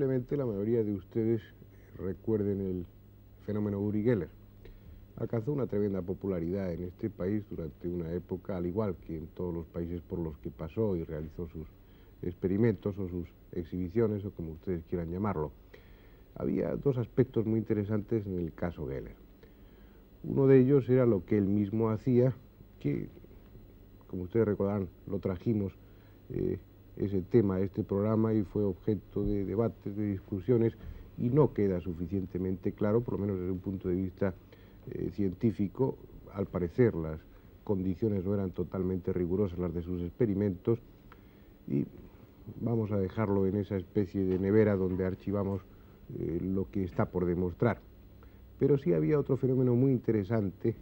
Posiblemente la mayoría de ustedes recuerden el fenómeno Uri Geller. Alcanzó una tremenda popularidad en este país durante una época, al igual que en todos los países por los que pasó y realizó sus experimentos o sus exhibiciones, o como ustedes quieran llamarlo. Había dos aspectos muy interesantes en el caso Geller. Uno de ellos era lo que él mismo hacía, que, como ustedes recordarán, lo trajimos ese tema, este programa, y fue objeto de debates, de discusiones, y no queda suficientemente claro, por lo menos desde un punto de vista científico. Al parecer las condiciones no eran totalmente rigurosas las de sus experimentos, y vamos a dejarlo en esa especie de nevera donde archivamos lo que está por demostrar. Pero sí había otro fenómeno muy interesante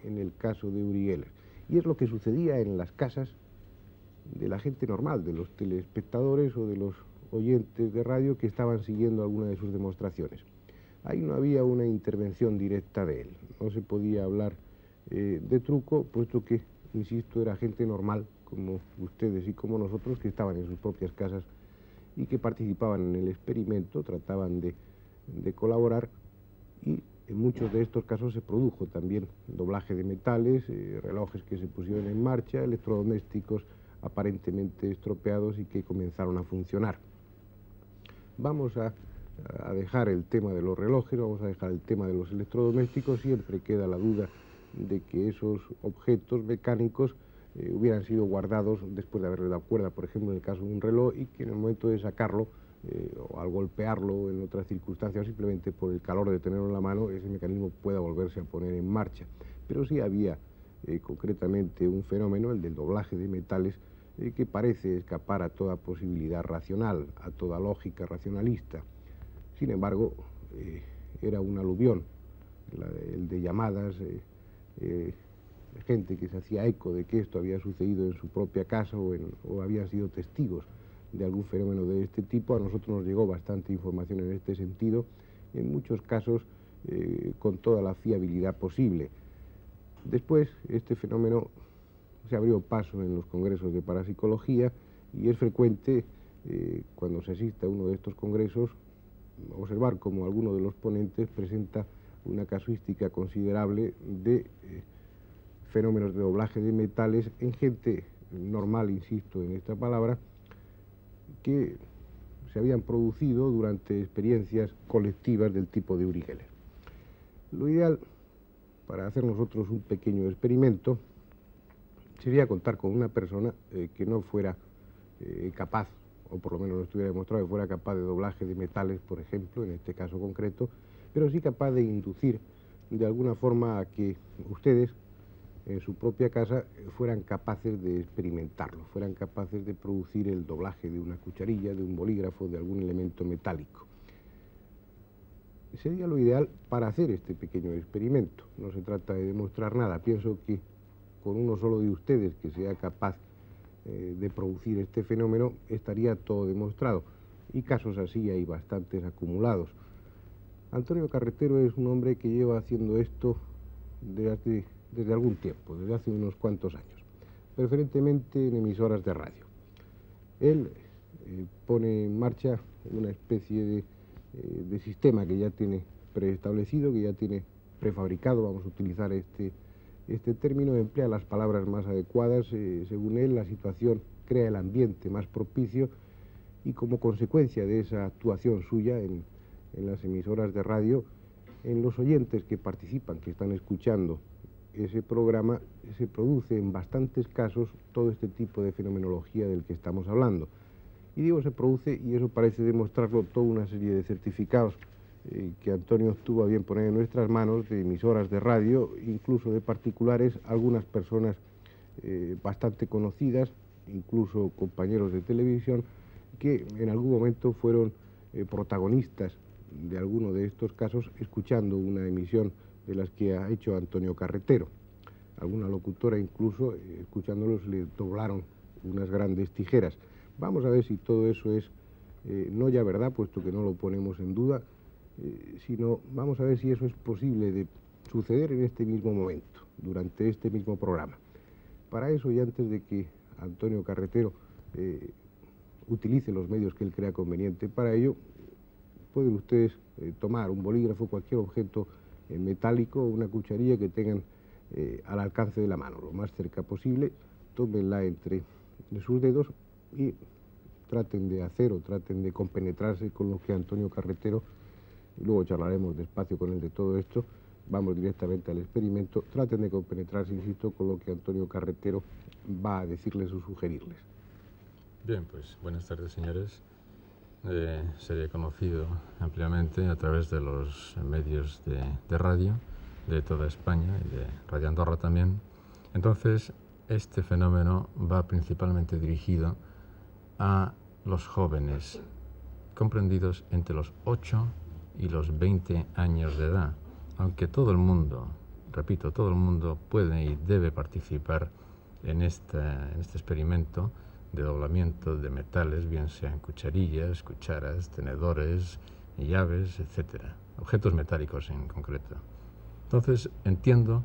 en el caso de Uri Geller, y es lo que sucedía en las casas de la gente normal, de los telespectadores o de los oyentes de radio que estaban siguiendo alguna de sus demostraciones. Ahí no había una intervención directa de él, no se podía hablar de truco, puesto que, insisto, era gente normal, como ustedes y como nosotros, que estaban en sus propias casas y que participaban en el experimento, trataban de colaborar, y en muchos de estos casos se produjo también doblaje de metales, relojes que se pusieron en marcha, electrodomésticos aparentemente estropeados y que comenzaron a funcionar. Vamos a dejar el tema de los relojes, vamos a dejar el tema de los electrodomésticos. Siempre queda la duda de que esos objetos mecánicos hubieran sido guardados después de haberle dado cuerda, por ejemplo, en el caso de un reloj, y que en el momento de sacarlo, o al golpearlo en otras circunstancias, simplemente por el calor de tenerlo en la mano, ese mecanismo pueda volverse a poner en marcha. Pero sí había concretamente un fenómeno, el del doblaje de metales, que parece escapar a toda posibilidad racional, a toda lógica racionalista. Sin embargo, era un aluvión, el de llamadas, gente que se hacía eco de que esto había sucedido en su propia casa o habían sido testigos de algún fenómeno de este tipo. A nosotros nos llegó bastante información en este sentido, en muchos casos con toda la fiabilidad posible. Después, este fenómeno se abrió paso en los congresos de parapsicología, y es frecuente, cuando se asiste a uno de estos congresos, observar cómo alguno de los ponentes presenta una casuística considerable de fenómenos de doblaje de metales en gente normal, insisto en esta palabra, que se habían producido durante experiencias colectivas del tipo de Uri Geller. Lo ideal para hacer nosotros un pequeño experimento sería contar con una persona que no fuera capaz, o por lo menos no estuviera demostrado que fuera capaz de doblaje de metales, por ejemplo, en este caso concreto, pero sí capaz de inducir de alguna forma a que ustedes en su propia casa fueran capaces de experimentarlo, fueran capaces de producir el doblaje de una cucharilla, de un bolígrafo, de algún elemento metálico. Sería lo ideal para hacer este pequeño experimento. No se trata de demostrar nada. Pienso que con uno solo de ustedes que sea capaz de producir este fenómeno estaría todo demostrado, y casos así hay bastantes acumulados. Antonio Carretero es un hombre que lleva haciendo esto desde algún tiempo, desde hace unos cuantos años, preferentemente en emisoras de radio. Él pone en marcha una especie de sistema que ya tiene preestablecido, que ya tiene prefabricado, vamos a utilizar este término, emplea las palabras más adecuadas. Según él, la situación crea el ambiente más propicio, y como consecuencia de esa actuación suya en las emisoras de radio, en los oyentes que participan, que están escuchando ese programa, se produce en bastantes casos todo este tipo de fenomenología del que estamos hablando. Y digo se produce, y eso parece demostrarlo toda una serie de certificados que Antonio tuvo a bien poner en nuestras manos, de emisoras de radio, incluso de particulares, algunas personas bastante conocidas, incluso compañeros de televisión, que en algún momento fueron protagonistas de alguno de estos casos, escuchando una emisión de las que ha hecho Antonio Carretero. Alguna locutora incluso, escuchándolos, le doblaron unas grandes tijeras. Vamos a ver si todo eso es no ya verdad, puesto que no lo ponemos en duda, sino vamos a ver si eso es posible de suceder en este mismo momento, durante este mismo programa. Para eso, y antes de que Antonio Carretero utilice los medios que él crea conveniente para ello, pueden ustedes tomar un bolígrafo, cualquier objeto metálico o una cucharilla que tengan al alcance de la mano, lo más cerca posible, tómenla entre sus dedos y traten de hacer o traten de compenetrarse con lo que Antonio Carretero, y luego charlaremos despacio con él de todo esto, vamos directamente al experimento, traten de compenetrarse, insisto, con lo que Antonio Carretero va a decirles o sugerirles. Bien, pues buenas tardes, señores. Seré conocido ampliamente a través de los medios de radio de toda España y de Radio Andorra también. Entonces, este fenómeno va principalmente dirigido a los jóvenes, comprendidos entre los 8 y los 20 años de edad, aunque todo el mundo, repito, todo el mundo puede y debe participar en este experimento de doblamiento de metales, bien sean cucharillas, cucharas, tenedores, llaves, etcétera, objetos metálicos en concreto. Entonces, entiendo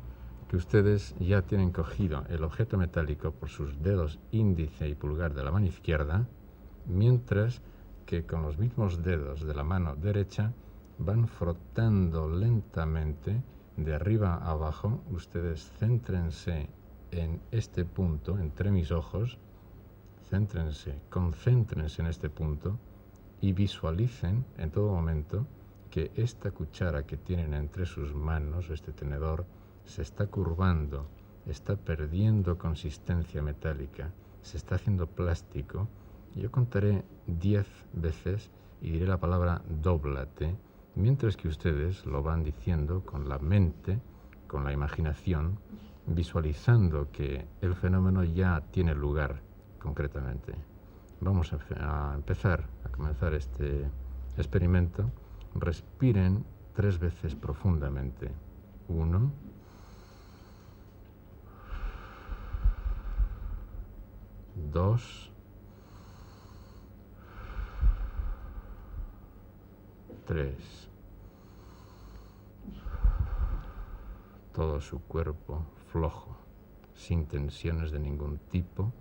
que ustedes ya tienen cogido el objeto metálico por sus dedos índice y pulgar de la mano izquierda, mientras que con los mismos dedos de la mano derecha van frotando lentamente de arriba a abajo. Ustedes céntrense en este punto, entre mis ojos, concéntrense en este punto y visualicen en todo momento que esta cuchara que tienen entre sus manos, este tenedor, se está curvando, está perdiendo consistencia metálica, se está haciendo plástico. Yo contaré 10 veces y diré la palabra dóblate, mientras que ustedes lo van diciendo con la mente, con la imaginación, visualizando que el fenómeno ya tiene lugar concretamente. Vamos a comenzar este experimento. Respiren 3 veces profundamente. 1, 2, 3. Todo su cuerpo flojo, sin tensiones de ningún tipo,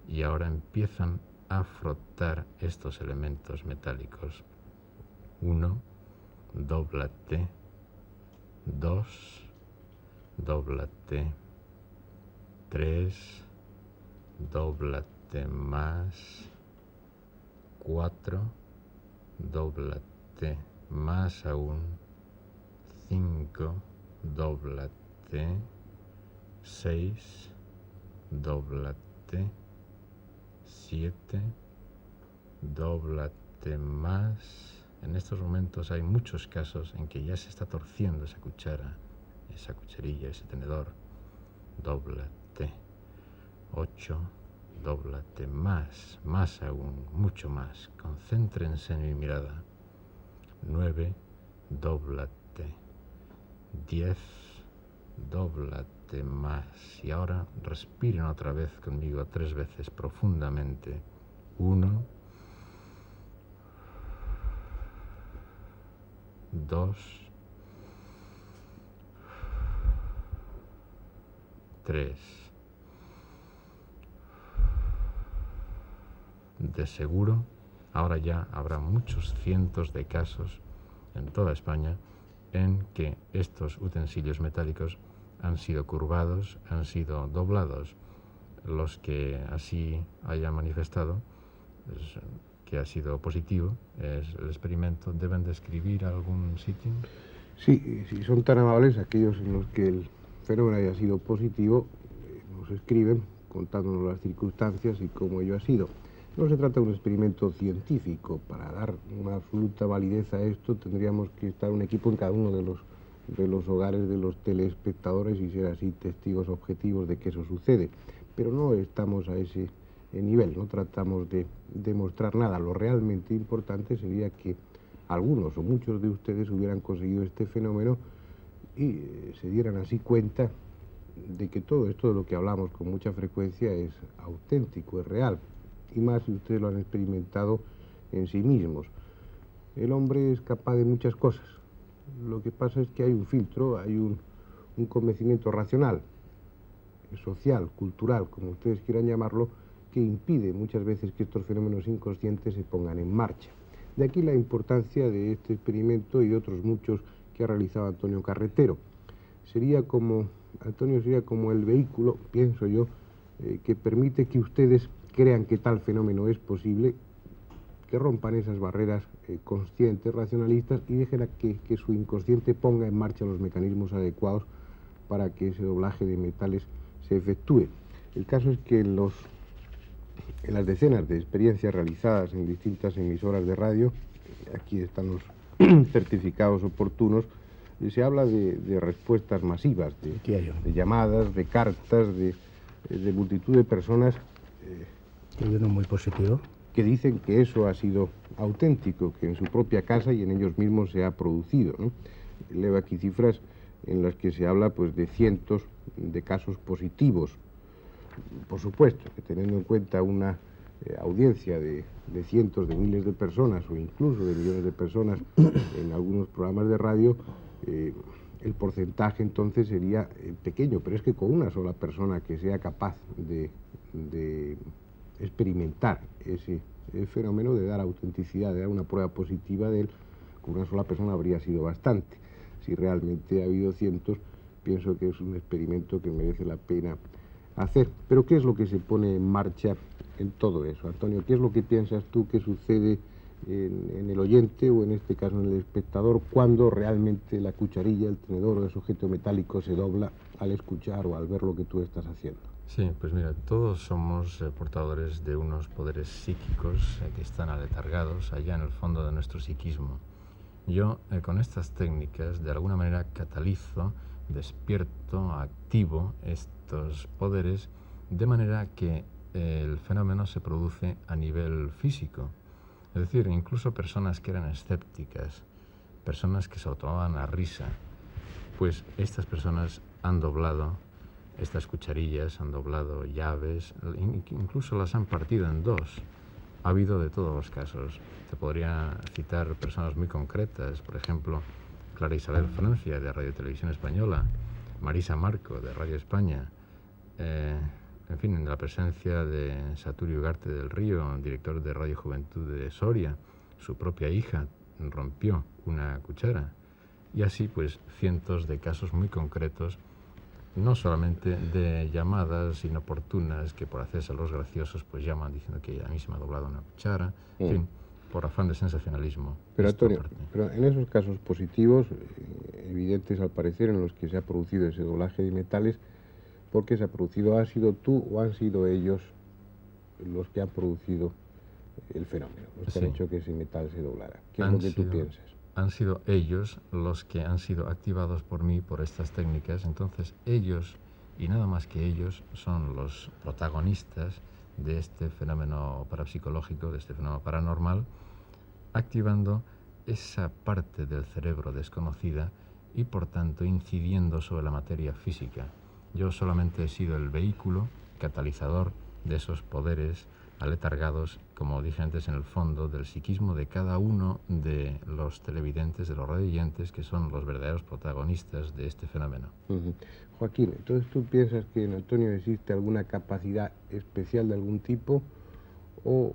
y ahora empiezan a frotar estos elementos metálicos. 1, dóblate. 2, dóblate. 3, dóblate más. 4, dóblate más aún. 5, dóblate. 6, dóblate. 7, dóblate más. En estos momentos hay muchos casos en que ya se está torciendo esa cuchara, esa cucharilla, ese tenedor. Dóblate. 8, dóblate más, más aún, mucho más. Concéntrense en mi mirada. 9, dóblate. 10, dóblate más. Y ahora respiren otra vez conmigo 3 veces profundamente. 1, 2, 3. De seguro, ahora ya habrá muchos cientos de casos en toda España en que estos utensilios metálicos han sido curvados, han sido doblados. Los que así hayan manifestado que ha sido positivo el experimento, ¿deben describir algún sitio? Sí, si son tan amables, aquellos en los que el fenómeno haya sido positivo, nos escriben contándonos las circunstancias y cómo ello ha sido. No se trata de un experimento científico. Para dar una absoluta validez a esto tendríamos que estar un equipo en cada uno de los hogares de los telespectadores y ser así testigos objetivos de que eso sucede. Pero no estamos a ese nivel, no tratamos de demostrar nada. Lo realmente importante sería que algunos o muchos de ustedes hubieran conseguido este fenómeno y se dieran así cuenta de que todo esto de lo que hablamos con mucha frecuencia es auténtico, es real, y más si ustedes lo han experimentado en sí mismos. El hombre es capaz de muchas cosas. Lo que pasa es que hay un filtro, hay un convencimiento racional, social, cultural, como ustedes quieran llamarlo, que impide muchas veces que estos fenómenos inconscientes se pongan en marcha. De aquí la importancia de este experimento y de otros muchos que ha realizado Antonio Carretero. Antonio sería como el vehículo, pienso yo, que permite que ustedes crean que tal fenómeno es posible, que rompan esas barreras conscientes, racionalistas, y dejen que su inconsciente ponga en marcha los mecanismos adecuados para que ese doblaje de metales se efectúe. El caso es que en las decenas de experiencias realizadas en distintas emisoras de radio, aquí están los certificados oportunos, se habla de respuestas masivas, de llamadas, de cartas, de multitud de personas Hay uno muy positivo que dicen que eso ha sido auténtico, que en su propia casa y en ellos mismos se ha producido, ¿no? Leo aquí cifras en las que se habla pues de cientos de casos positivos. Por supuesto que teniendo en cuenta una audiencia de cientos de miles de personas o incluso de millones de personas en algunos programas de radio, el porcentaje entonces sería pequeño, pero es que con una sola persona que sea capaz de experimentar ese fenómeno, de dar autenticidad, de dar una prueba positiva de él, con una sola persona habría sido bastante. Si realmente ha habido cientos, pienso que es un experimento que merece la pena hacer. Pero ¿qué es lo que se pone en marcha en todo eso, Antonio? ¿Qué es lo que piensas tú que sucede en el oyente o en este caso en el espectador cuando realmente la cucharilla, el tenedor o ese objeto metálico se dobla al escuchar o al ver lo que tú estás haciendo? Sí, pues mira, todos somos portadores de unos poderes psíquicos que están aletargados allá en el fondo de nuestro psiquismo. Yo con estas técnicas de alguna manera catalizo, despierto, activo estos poderes de manera que el fenómeno se produce a nivel físico. Es decir, incluso personas que eran escépticas, personas que se lo tomaban a risa, pues estas personas han doblado estas cucharillas, han doblado llaves, incluso las han partido en dos. Ha habido de todos los casos. Te podría citar personas muy concretas, por ejemplo, Clara Isabel Francia, de Radio Televisión Española, Marisa Marco, de Radio España, en fin, en la presencia de Saturio Ugarte del Río, director de Radio Juventud de Soria. Su propia hija rompió una cuchara. Y así, pues, cientos de casos muy concretos, no solamente de llamadas inoportunas que por hacerse los graciosos pues llaman diciendo que a mí se me ha doblado una cuchara, en fin, por afán de sensacionalismo. Pero Antonio, pero en esos casos positivos, evidentes al parecer, en los que se ha producido ese doblaje de metales, ¿por qué se ha producido? ¿Ha sido tú o han sido ellos los que han producido el fenómeno, los que han hecho que ese metal se doblara? ¿Qué es lo que tú piensas? Han sido ellos los que han sido activados por mí por estas técnicas. Entonces ellos, y nada más que ellos, son los protagonistas de este fenómeno parapsicológico, de este fenómeno paranormal, activando esa parte del cerebro desconocida y por tanto incidiendo sobre la materia física. Yo solamente he sido el vehículo catalizador de esos poderes aletargados, como dije antes, en el fondo del psiquismo de cada uno de los televidentes, de los radioyentes, que son los verdaderos protagonistas de este fenómeno. Joaquín, entonces tú piensas que en Antonio existe alguna capacidad especial de algún tipo o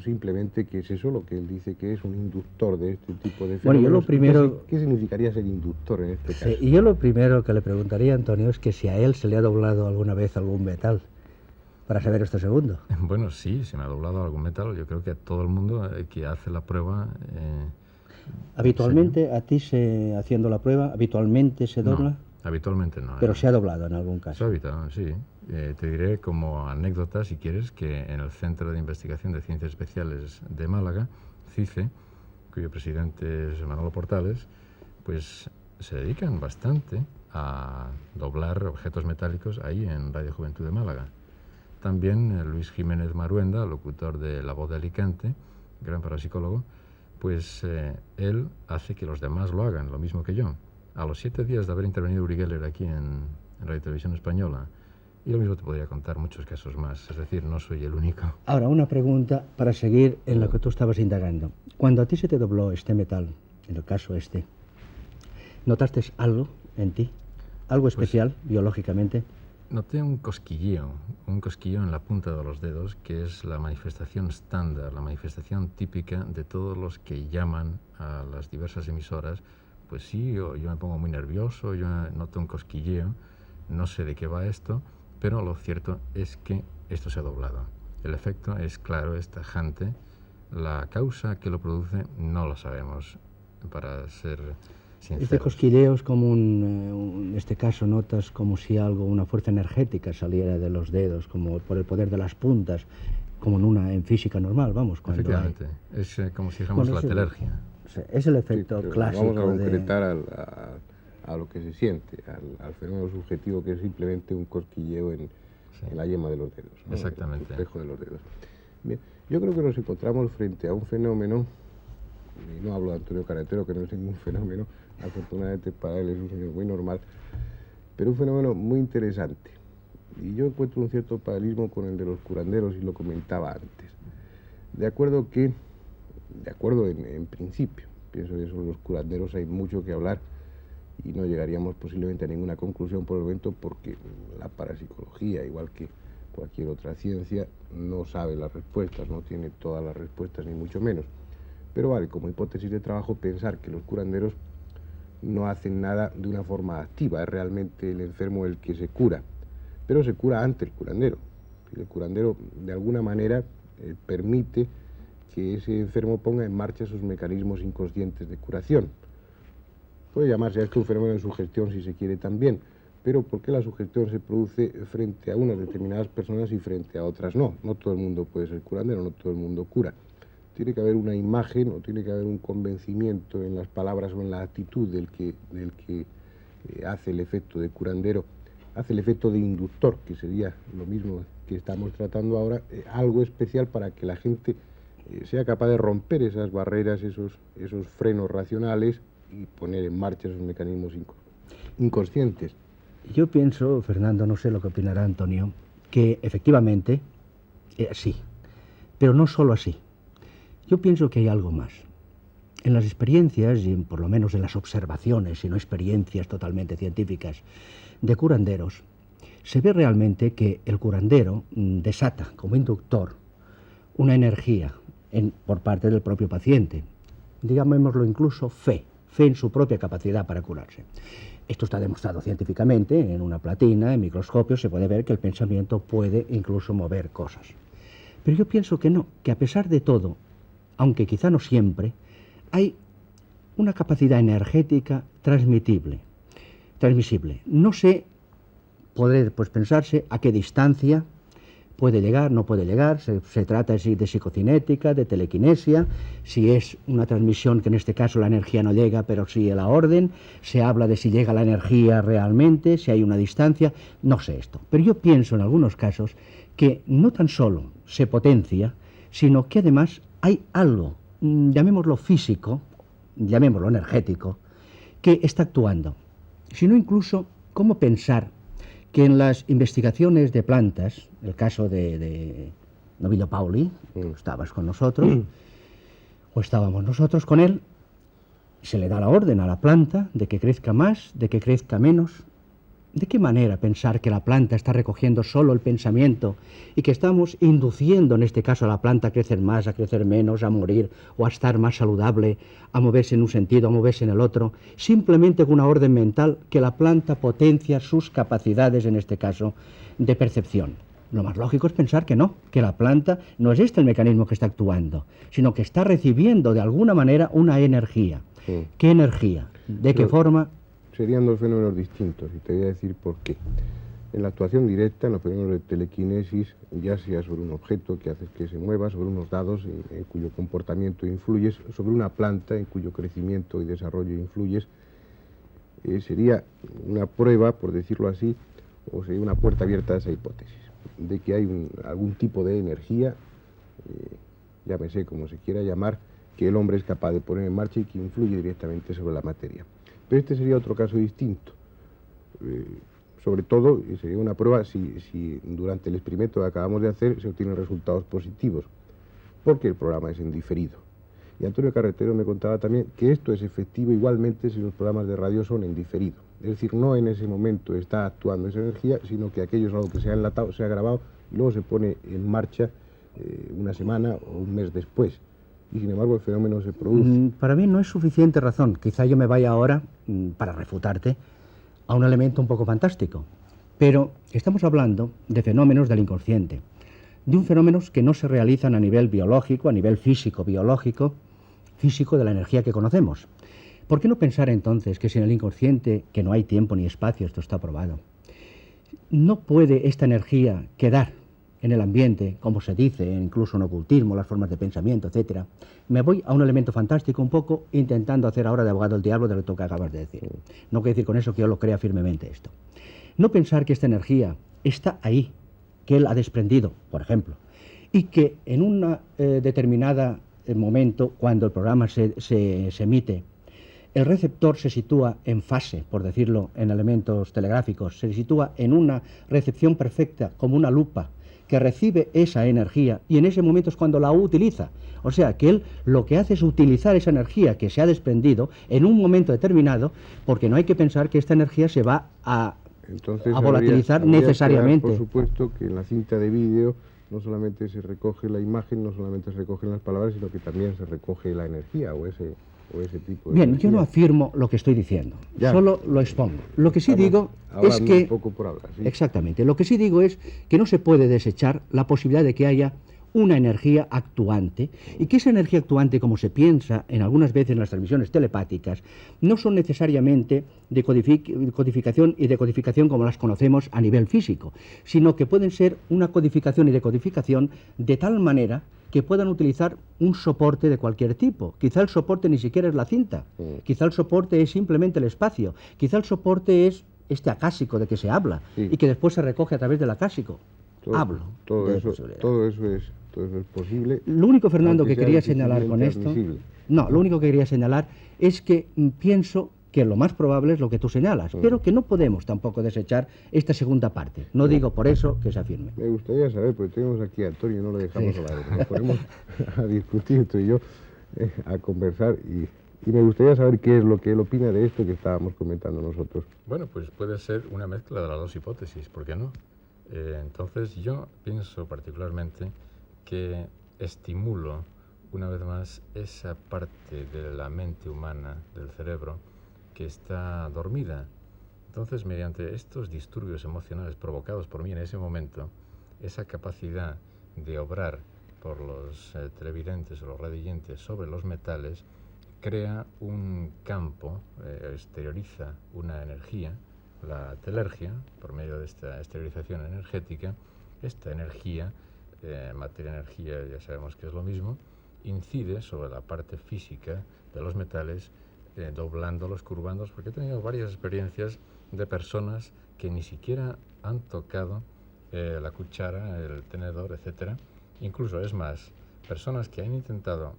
simplemente que es eso lo que él dice que es un inductor de este tipo de fenómenos. Bueno, yo lo primero... ¿Qué significaría ser inductor en este caso? Y yo lo primero que le preguntaría a Antonio es que si a él se le ha doblado alguna vez algún metal, para saber esto segundo. Bueno, sí, se me ha doblado algún metal. Yo creo que a todo el mundo que hace la prueba... ¿Habitualmente a ti, haciendo la prueba, habitualmente se dobla? No, habitualmente no. Pero se ha doblado en algún caso. Se ha habituado, sí. Te diré como anécdota, si quieres, que en el Centro de Investigación de Ciencias Especiales de Málaga, CICE, cuyo presidente es Manolo Portales, pues se dedican bastante a doblar objetos metálicos ahí en Radio Juventud de Málaga. También Luis Jiménez Maruenda, locutor de La Voz de Alicante, gran parapsicólogo, pues él hace que los demás lo hagan, lo mismo que yo. A los 7 días de haber intervenido Uri Geller aquí en Radio Televisión Española, y lo mismo te podría contar muchos casos más, es decir, no soy el único. Ahora, una pregunta para seguir en lo que tú estabas indagando. Cuando a ti se te dobló este metal, en el caso este, ¿notaste algo en ti? ¿Algo especial, biológicamente? noté un cosquilleo en la punta de los dedos, que es la manifestación estándar, la manifestación típica de todos los que llaman a las diversas emisoras. Pues sí, yo me pongo muy nervioso, yo noto un cosquilleo, no sé de qué va esto, pero lo cierto es que esto se ha doblado. El efecto es claro, es tajante. La causa que lo produce no lo sabemos, para ser sinceros. Este cosquilleo es como en este caso notas como si una fuerza energética saliera de los dedos, como por el poder de las puntas, como en física normal, vamos. Efectivamente, es como si dijéramos la telergia. Es el efecto clásico. Vamos a concretar a lo que se siente, al fenómeno subjetivo, que es simplemente un cosquilleo en la yema de los dedos, ¿no? Exactamente. El espejo de los dedos. Bien, yo creo que nos encontramos frente a un fenómeno, y no hablo de Antonio Carretero, que no es ningún fenómeno, afortunadamente para él es un señor muy normal, pero un fenómeno muy interesante. Y yo encuentro un cierto paralelismo con el de los curanderos, y lo comentaba antes. De acuerdo en principio, pienso que sobre los curanderos hay mucho que hablar y no llegaríamos posiblemente a ninguna conclusión por el momento, porque la parapsicología, igual que cualquier otra ciencia, no sabe las respuestas, no tiene todas las respuestas, ni mucho menos. Pero vale, como hipótesis de trabajo, pensar que los curanderos no hacen nada de una forma activa, es realmente el enfermo el que se cura, pero se cura ante el curandero. El curandero, de alguna manera, permite que ese enfermo ponga en marcha sus mecanismos inconscientes de curación. Puede llamarse a esto un fenómeno de sugestión, si se quiere, también, pero ¿por qué la sugestión se produce frente a unas determinadas personas y frente a otras no? No todo el mundo puede ser curandero, no todo el mundo cura. Tiene que haber una imagen o tiene que haber un convencimiento en las palabras o en la actitud del que hace el efecto de curandero, hace el efecto de inductor, que sería lo mismo que estamos tratando ahora, algo especial para que la gente sea capaz de romper esas barreras, esos frenos racionales, y poner en marcha esos mecanismos inconscientes. Yo pienso, Fernando, no sé lo que opinará Antonio, que efectivamente sí, pero no solo así. Yo pienso que hay algo más. En las experiencias, y por lo menos en las observaciones, y no experiencias totalmente científicas, de curanderos, se ve realmente que el curandero desata como inductor una energía por parte del propio paciente, digámoslo incluso fe en su propia capacidad para curarse. Esto está demostrado científicamente, en una platina, en microscopios, se puede ver que el pensamiento puede incluso mover cosas. Pero yo pienso que no, que a pesar de todo, aunque quizá no siempre, hay una capacidad energética transmisible. No sé, podré pensarse a qué distancia puede llegar, no puede llegar, se trata de psicocinética, de telequinesia, si es una transmisión que en este caso la energía no llega, pero sí la orden, se habla de si llega la energía realmente, si hay una distancia, no sé esto. Pero yo pienso en algunos casos que no tan solo se potencia, sino que además hay algo, llamémoslo físico, llamémoslo energético, que está actuando. Sino incluso, ¿cómo pensar que en las investigaciones de plantas, el caso de Novillo Pauli, estabas con nosotros, o estábamos nosotros con él, se le da la orden a la planta de que crezca más, de que crezca menos? ¿De qué manera pensar que la planta está recogiendo solo el pensamiento y que estamos induciendo en este caso a la planta a crecer más, a crecer menos, a morir o a estar más saludable, a moverse en un sentido, a moverse en el otro, simplemente con una orden mental que la planta potencia sus capacidades, en este caso, de percepción? Lo más lógico es pensar que no, que la planta no es este el mecanismo que está actuando, sino que está recibiendo de alguna manera una energía. Sí. ¿Qué energía? ¿De qué forma? Serían dos fenómenos distintos, y te voy a decir por qué. En la actuación directa, en los fenómenos de telequinesis, ya sea sobre un objeto que haces que se mueva, sobre unos dados en cuyo comportamiento influyes, sobre una planta en cuyo crecimiento y desarrollo influyes, sería una prueba, por decirlo así, o sería una puerta abierta a esa hipótesis, de que hay algún tipo de energía, llámese como se quiera llamar, que el hombre es capaz de poner en marcha y que influye directamente sobre la materia. Pero este sería otro caso distinto. Sobre todo, sería una prueba si durante el experimento que acabamos de hacer se obtienen resultados positivos, porque el programa es en diferido. Y Antonio Carretero me contaba también que esto es efectivo igualmente si los programas de radio son en diferido. Es decir, no en ese momento está actuando esa energía, sino que aquello es algo que se ha enlatado, se ha grabado, y luego se pone en marcha una semana o un mes después. Y sin embargo el fenómeno se produce. Para mí no es suficiente razón. Quizá yo me vaya ahora, para refutarte, a un elemento un poco fantástico. Pero estamos hablando de fenómenos del inconsciente, de un fenómenos que no se realizan a nivel biológico, a nivel físico de la energía que conocemos. ¿Por qué no pensar entonces que si en el inconsciente, que no hay tiempo ni espacio, esto está probado, no puede esta energía quedar en el ambiente, como se dice, incluso en ocultismo, las formas de pensamiento, etcétera? Me voy a un elemento fantástico un poco, intentando hacer ahora de abogado del diablo de lo que acabas de decir. No quiero decir con eso que yo lo crea firmemente esto. No pensar que esta energía está ahí, que él ha desprendido, por ejemplo, y que en un determinado momento, cuando el programa se emite, el receptor se sitúa en fase, por decirlo en elementos telegráficos, se sitúa en una recepción perfecta, como una lupa, que recibe esa energía y en ese momento es cuando la utiliza. O sea, que él lo que hace es utilizar esa energía que se ha desprendido en un momento determinado, porque no hay que pensar que esta energía se va a volatilizar necesariamente. Por supuesto que en la cinta de vídeo no solamente se recoge la imagen, no solamente se recogen las palabras, sino que también se recoge la energía o ese tipo de Bien, energía. yo no afirmo lo que estoy diciendo, Ya. solo lo expongo. Lo que sí digo es que... Un poco por hablar, ¿sí? Exactamente. Lo que sí digo es que no se puede desechar la posibilidad de que haya una energía actuante y que esa energía actuante, como se piensa en algunas veces en las transmisiones telepáticas, no son necesariamente de codificación y decodificación como las conocemos a nivel físico, sino que pueden ser una codificación y decodificación de tal manera que puedan utilizar un soporte de cualquier tipo. Quizá el soporte ni siquiera es la cinta, quizá el soporte es simplemente el espacio, quizá el soporte es este acásico de que se habla y que después se recoge a través del acásico. Todo eso es posible. Lo único, Fernando, que quería señalar con esto... admisible. No, lo único que quería señalar es que pienso que lo más probable es lo que tú señalas, pero que no podemos tampoco desechar esta segunda parte. No digo por eso que se afirme. Me gustaría saber, porque tenemos aquí a Antonio, no lo dejamos hablar, nos ponemos a discutir tú y yo, a conversar, y me gustaría saber qué es lo que él opina de esto que estábamos comentando nosotros. Bueno, pues puede ser una mezcla de las dos hipótesis, ¿por qué no? Entonces yo pienso particularmente que estimulo una vez más esa parte de la mente humana, del cerebro, que está dormida. Entonces, mediante estos disturbios emocionales provocados por mí en ese momento, esa capacidad de obrar por los televidentes o los radioyentes sobre los metales crea un campo, exterioriza una energía, la telergia, por medio de esta exteriorización energética. Esta energía, materia-energía, ya sabemos que es lo mismo, incide sobre la parte física de los metales, doblándolos, curvándolos, porque he tenido varias experiencias de personas que ni siquiera han tocado la cuchara, el tenedor, etcétera. Incluso, es más, personas que han intentado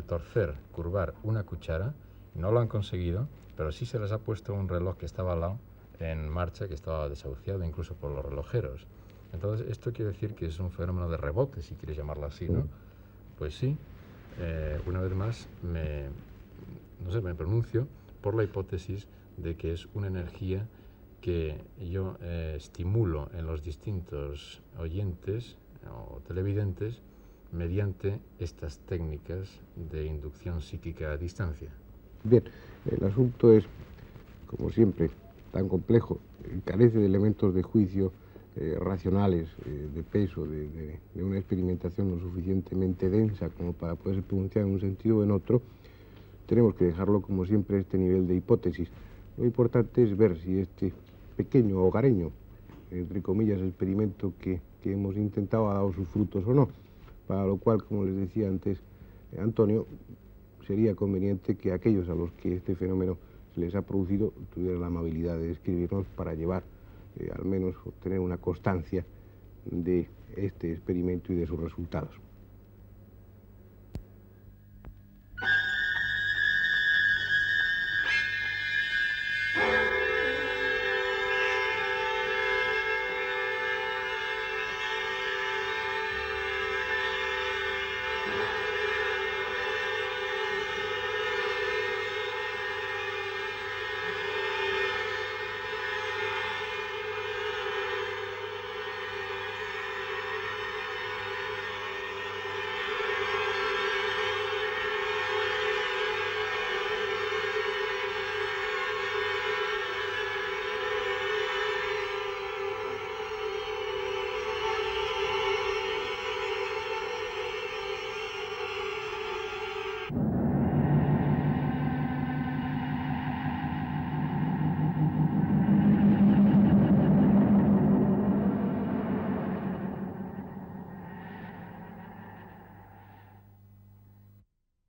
torcer, curvar una cuchara, no lo han conseguido, pero sí se les ha puesto un reloj que estaba al lado en marcha, que estaba desahuciado incluso por los relojeros. Entonces, esto quiere decir que es un fenómeno de rebote, si quieres llamarlo así, ¿no? Pues sí, una vez más me pronuncio por la hipótesis de que es una energía que yo estimulo en los distintos oyentes o televidentes mediante estas técnicas de inducción psíquica a distancia. Bien, el asunto es, como siempre, tan complejo, carece de elementos de juicio racionales, de peso, de una experimentación lo suficientemente densa como para poderse pronunciar en un sentido o en otro. Tenemos que dejarlo, como siempre, a este nivel de hipótesis. Lo importante es ver si este pequeño, hogareño, entre comillas, experimento que hemos intentado ha dado sus frutos o no. Para lo cual, como les decía antes Antonio, sería conveniente que aquellos a los que este fenómeno se les ha producido tuvieran la amabilidad de escribirnos para llevar, al menos obtener una constancia de este experimento y de sus resultados.